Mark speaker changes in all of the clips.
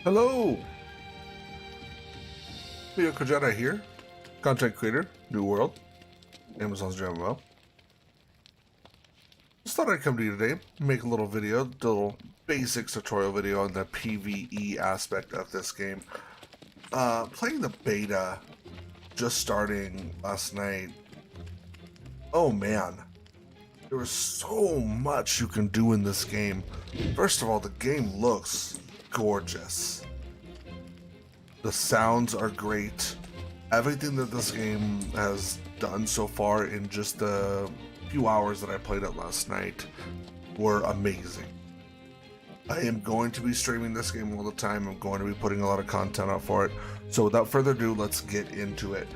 Speaker 1: Hello! Leo Kojada here, content creator, New World, Amazon's MMO. Just thought I'd come to you today, make a little video, a little basics tutorial video on the PvE aspect of this game. Playing the beta, just starting last night. Oh man, there was so much you can do in this game. First of all, the game looks gorgeous. The sounds are great. Everything that this game has done so far in just the few hours that I played it last night were amazing. I am going to be streaming this game all the time. I'm going to be putting a lot of content out for it. So without further ado, let's get into it.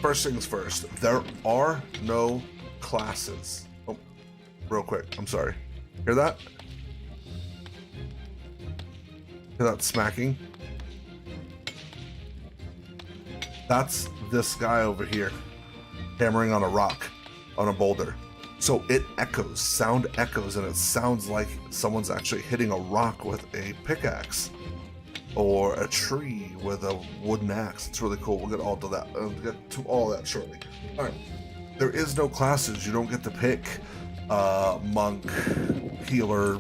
Speaker 1: First things first, there are no classes. Oh, real quick, I'm sorry. Hear that? Hear that smacking? That's this guy over here hammering on a rock, on a boulder. So it echoes, sound echoes, and it sounds like someone's actually hitting a rock with a pickaxe or a tree with a wooden axe. It's really cool. We'll get all to that. Get to all that shortly. All right. There is no classes. You don't get to pick monk, healer,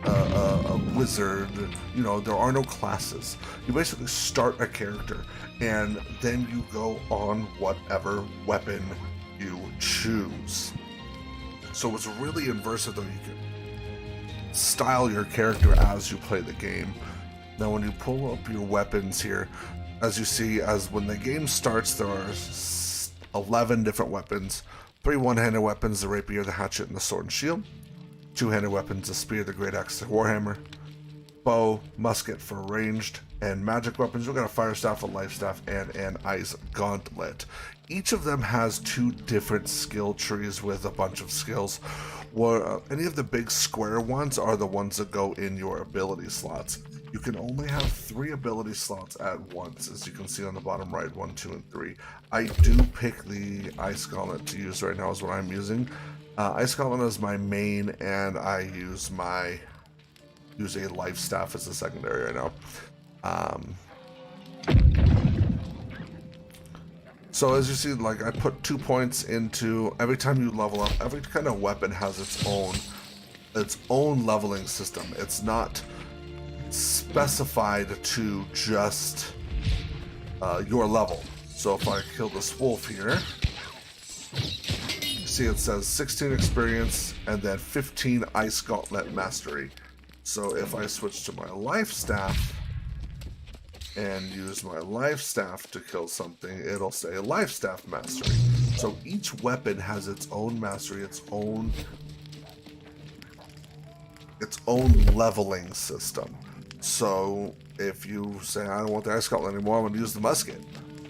Speaker 1: a wizard. There are no classes. You basically start a character and then you go on whatever weapon you choose. So it's really versatile. You can style your character as you play the game. Now when you pull up your weapons here, as you see, as when the game starts, there are 11 different weapons. 3 one-handed weapons: the rapier, the hatchet, and the sword and shield. 2-handed weapons: the spear, the great axe, the warhammer. Bow, musket for ranged, and magic weapons. We've got a fire staff, a life staff, and an ice gauntlet. Each of them has 2 different skill trees with a bunch of skills. Any of the big square ones are the ones that go in your ability slots. You can only have 3 ability slots at once, as you can see on the bottom right, 1, 2, and 3. I do pick the ice gauntlet to use right now is what I'm using. Ice gauntlet is my main, and I use a life staff as a secondary right now. So as you see, like, I put 2 points into every time you level up. Every kind of weapon has its own leveling system. It's not specified to just your level. So if I kill this wolf here, see it says 16 experience and then 15 ice gauntlet mastery. So if I switch to my life staff and use my life staff to kill something, it'll say life staff mastery. So each weapon has its own mastery, its own leveling system. So if you say, I don't want the ice gauntlet anymore, I'm going to use the musket.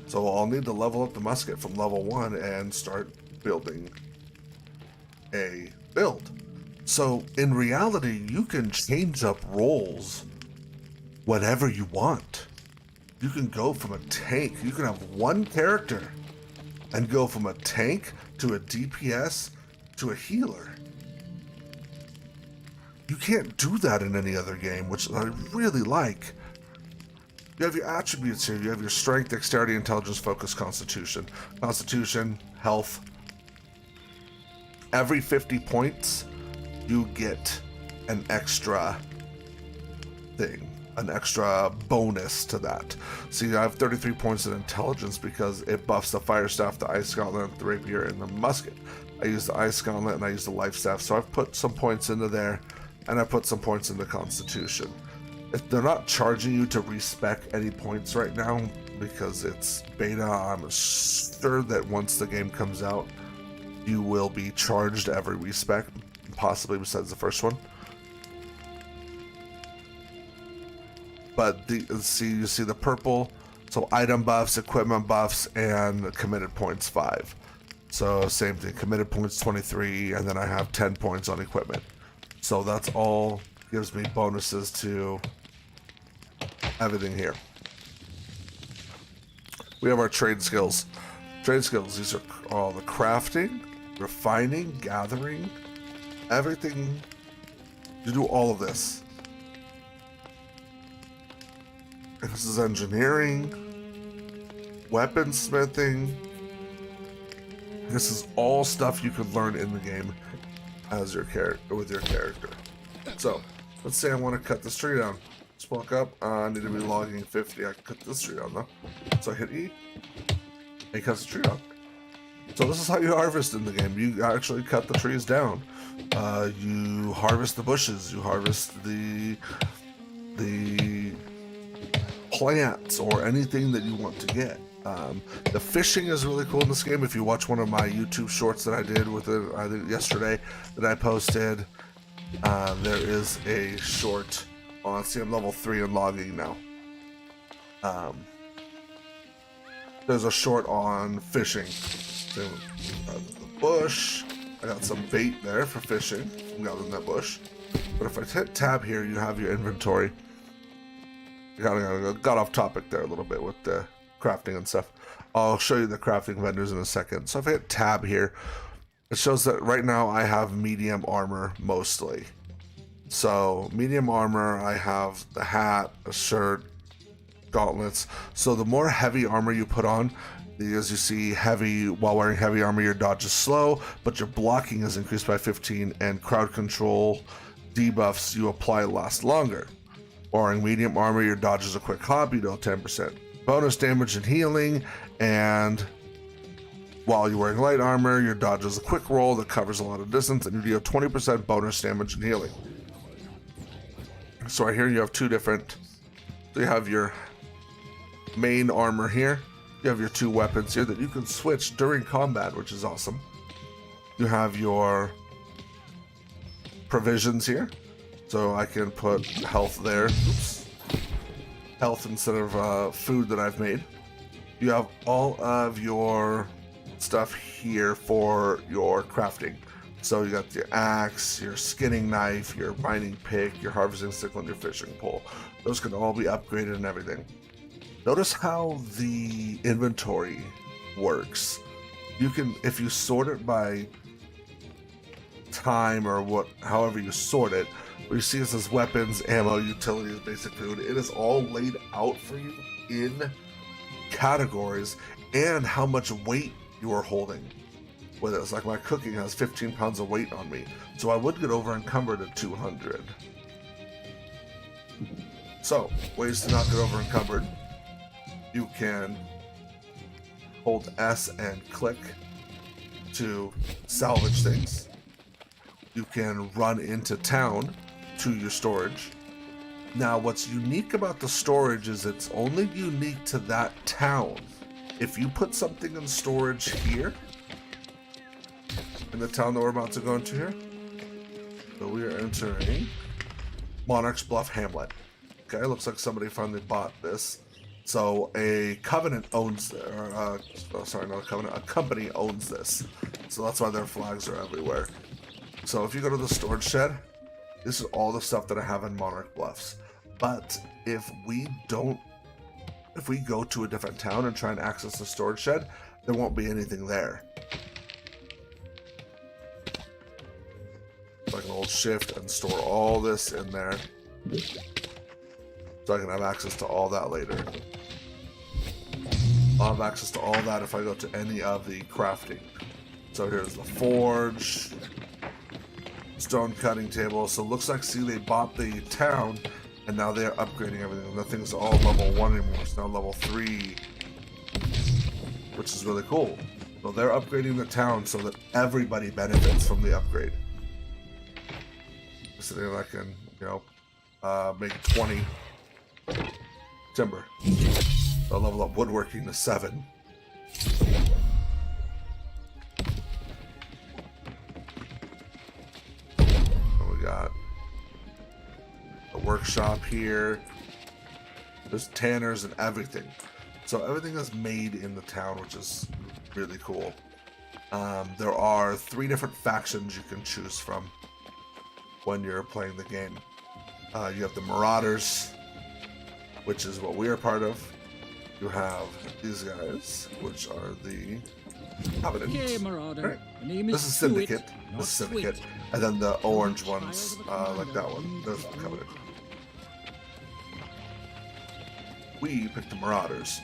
Speaker 1: So I'll need to level up the musket from level 1 and start building a build. So in reality, you can change up roles whatever you want. You can go from a tank. You can have one character and go from a tank to a DPS to a healer. You can't do that in any other game, which I really like. You have your attributes here. You have your strength, dexterity, intelligence, focus, constitution. Constitution, health. Every 50 points, you get an extra thing, an extra bonus to that. See, I have 33 points in intelligence because it buffs the fire staff, the ice gauntlet, the rapier, and the musket. I use the ice gauntlet and I use the life staff, so I've put some points into there, and I put some points into constitution. If they're not charging you to respec any points right now because it's beta, I'm sure that once the game comes out, you will be charged every respec, possibly besides the first one. But you see the purple, so item buffs, equipment buffs, and committed points 5. So same thing, committed points 23, and then I have 10 points on equipment. So that's all gives me bonuses to everything here. We have our trade skills. Trade skills, these are all the crafting, refining, gathering, everything. You do all of this. This is engineering, weaponsmithing. This is all stuff you could learn in the game as your character with your character. So let's say I want to cut this tree down. Let's walk up. I need to be logging 50. I can cut this tree down though. So I hit E. And it cuts the tree down. So this is how you harvest in the game. You actually cut the trees down. You harvest the bushes. You harvest the plants or anything that you want to get. The fishing is really cool in this game. If you watch one of my YouTube shorts that I did with it, I think yesterday that I posted, there is a short on. See, I'm level 3 in logging now. There's a short on fishing. So, the bush. I got some bait there for fishing. I'm out in that bush. But if I hit tab here, you have your inventory. Got off topic there a little bit with the crafting and stuff. I'll show you the crafting vendors in a second. So if I hit tab here, it shows that right now I have medium armor mostly. So medium armor, I have the hat, a shirt, gauntlets. So the more heavy armor you put on, as you see, heavy while wearing heavy armor, your dodge is slow, but your blocking is increased by 15, and crowd control debuffs you apply last longer. Wearing medium armor, your dodge is a quick hop, you deal 10% bonus damage and healing, and while you're wearing light armor, your dodge is a quick roll that covers a lot of distance, and you deal 20% bonus damage and healing. So right here you have two different, so you have your main armor here, you have your two weapons here that you can switch during combat, which is awesome. You have your provisions here, so I can put health there. Oops. Health instead of food that I've made. You have all of your stuff here for your crafting. So you got your axe, your skinning knife, your mining pick, your harvesting sickle, and your fishing pole. Those can all be upgraded and everything. Notice how the inventory works. You can, if you sort it by time or however you sort it, what you see is this weapons, ammo, utilities, basic food. It is all laid out for you in categories and how much weight you are holding with it. It's like my cooking has 15 pounds of weight on me, so I would get over encumbered at 200. So, ways to not get over encumbered. You can hold S and click to salvage things. You can run into town to your storage. Now, what's unique about the storage is it's only unique to that town. If you put something in storage here, in the town that we're about to go into here, so we are entering Monarch's Bluff Hamlet. Okay, looks like somebody finally bought this. So a Covenant owns, sorry, not a Covenant, a company owns this. So that's why their flags are everywhere. So if you go to the storage shed, this is all the stuff that I have in Monarch Bluffs. But if we go to a different town and try and access the storage shed, there won't be anything there. So I can hold shift and store all this in there, so I can have access to all that later. I'll have access to all that if I go to any of the crafting. So here's the forge, stone cutting table. So it looks like, see, they bought the town and now they're upgrading everything. Nothing's all level 1 anymore. It's now level 3, which is really cool. So they're upgrading the town so that everybody benefits from the upgrade. So then I can, make 20 timber. I'll level up woodworking to 7. And we got a workshop here. There's tanners and everything. So everything is made in the town, which is really cool. There are 3 different factions you can choose from when you're playing the game. You have the Marauders, which is what we are part of. You have these guys, which are the Covenant.
Speaker 2: Okay, Marauder.
Speaker 1: Right.
Speaker 2: The name
Speaker 1: This is Syndicate.
Speaker 2: Not
Speaker 1: This is Syndicate.
Speaker 2: Sweet.
Speaker 1: And then the orange ones, like that one. Those are the Covenant. we picked the Marauders.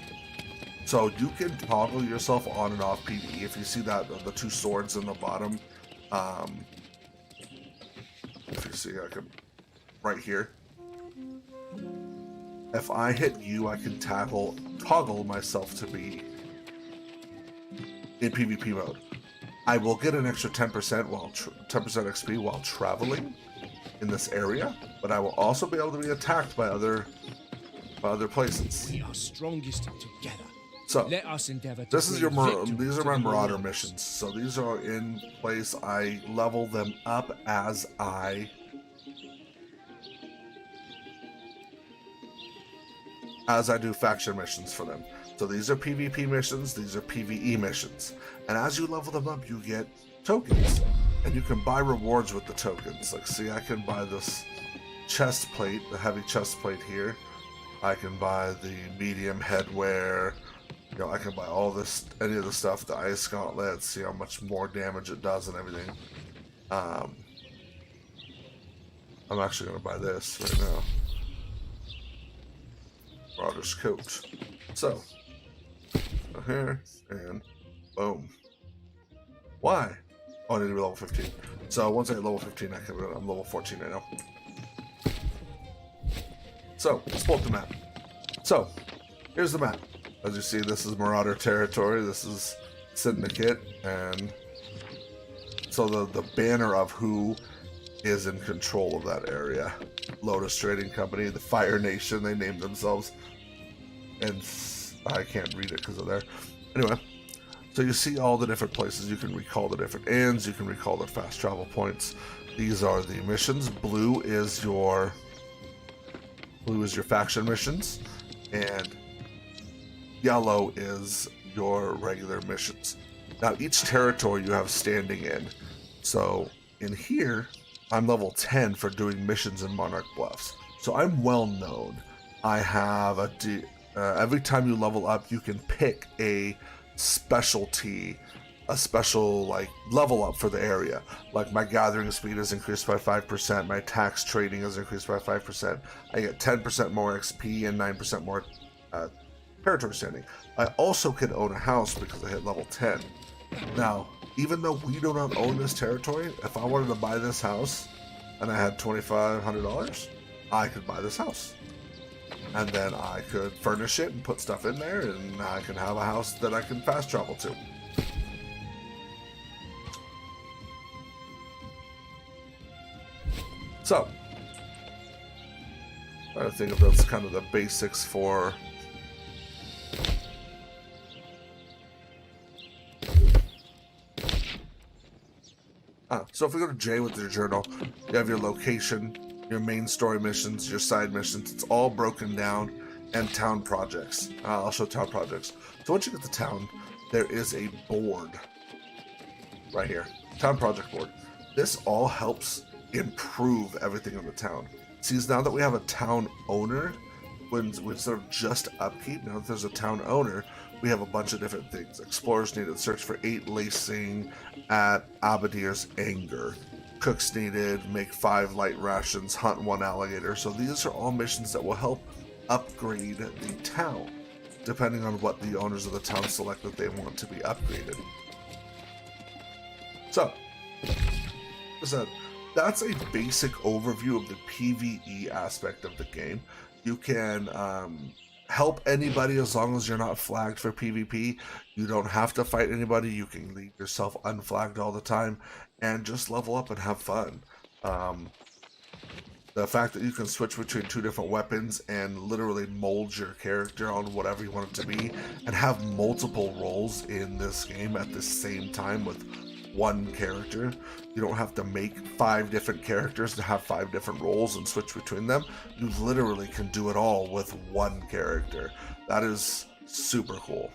Speaker 1: So you can toggle yourself on and off PvE. If you see that, the two swords in the bottom, if you see, I can, right here. If I hit U, I can toggle myself to be in PvP mode. I will get an extra 10% 10% XP while traveling in this area, but I will also be able to be attacked by other places.
Speaker 2: We are strongest together.
Speaker 1: So
Speaker 2: let us endeavor to
Speaker 1: this is your these are my Marauder
Speaker 2: Marauders.
Speaker 1: missions. So these are in place. I level them up as I do faction missions for them. So these are PvP missions, these are PvE missions. And as you level them up, you get tokens. And you can buy rewards with the tokens. Like, see, I can buy this chest plate, the heavy chest plate here. I can buy the medium headwear. You know, I can buy all this, any of the stuff, the ice gauntlet, see how much more damage it does and everything. I'm actually going to buy this right now. Marauder's coat. So, go here, and boom. Why? Oh, I need to be level 15. So once I hit level 15, I'm level 14 right now. So, let's pull up the map. So, here's the map. As you see, this is Marauder territory, this is Syndicate, and so the banner of who is in control of that area. Lotus Trading Company, the Fire Nation, they named themselves. And I can't read it because of there. Anyway, so you see all the different places. You can recall the different inns, you can recall the fast travel points. These are the missions. Blue is your faction missions, and yellow is your regular missions. Now each territory you have standing in. So in here, I'm level 10 for doing missions in Monarch Bluffs. So I'm well known. I have every time you level up, you can pick a specialty, a special like level up for the area. Like my gathering speed is increased by 5%, my tax trading is increased by 5%. I get 10% more XP and 9% more territory standing. I also can own a house because I hit level 10. Now, even though we do not own this territory, if I wanted to buy this house and I had $2,500, I could buy this house. And then I could furnish it and put stuff in there, and I can have a house that I can fast travel to. So, I think that's kind of the basics for so if we go to J with your journal, you have your location, your main story missions, your side missions. It's all broken down, and town projects. I'll show town projects. So once you get to town, there is a board right here, town project board. This all helps improve everything in the town. See, now that we have a town owner, instead of just upkeep, now that there's a town owner, we have a bunch of different things. Explorers needed, search for 8 lacing at Abadir's Anger. Cooks needed, make 5 light rations, hunt 1 alligator. So these are all missions that will help upgrade the town, depending on what the owners of the town select that they want to be upgraded. So, like I said, that's a basic overview of the PvE aspect of the game. You can help anybody as long as you're not flagged for PvP. You don't have to fight anybody. You can leave yourself unflagged all the time and just level up and have fun. The fact that you can switch between 2 different weapons and literally mold your character on whatever you want it to be, and have multiple roles in this game at the same time with one character. You don't have to make 5 different characters to have 5 different roles and switch between them. You literally can do it all with one character. That is super cool.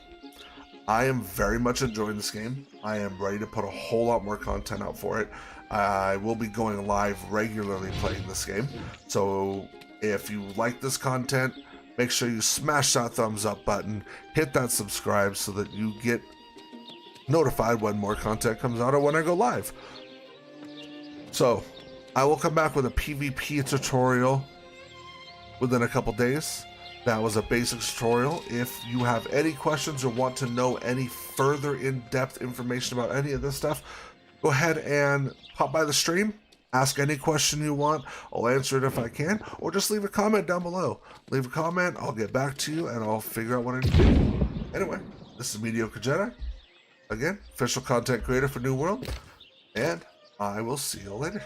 Speaker 1: I am very much enjoying this game. I am ready to put a whole lot more content out for it. I will be going live regularly playing this game. So if you like this content, make sure you smash that thumbs up button, hit that subscribe so that you get notified when more content comes out or when I go live. So I will come back with a PvP tutorial within a couple days. That was a basics tutorial. If you have any questions or want to know any further in-depth information about any of this stuff, go ahead and pop by the stream. Ask any question you want. I'll answer it if I can, or just leave a comment down below. Leave a comment, I'll get back to you, and I'll figure out what I need to do. Anyway, this is Mediocre Jedi. Again, official content creator for New World, and I will see you later.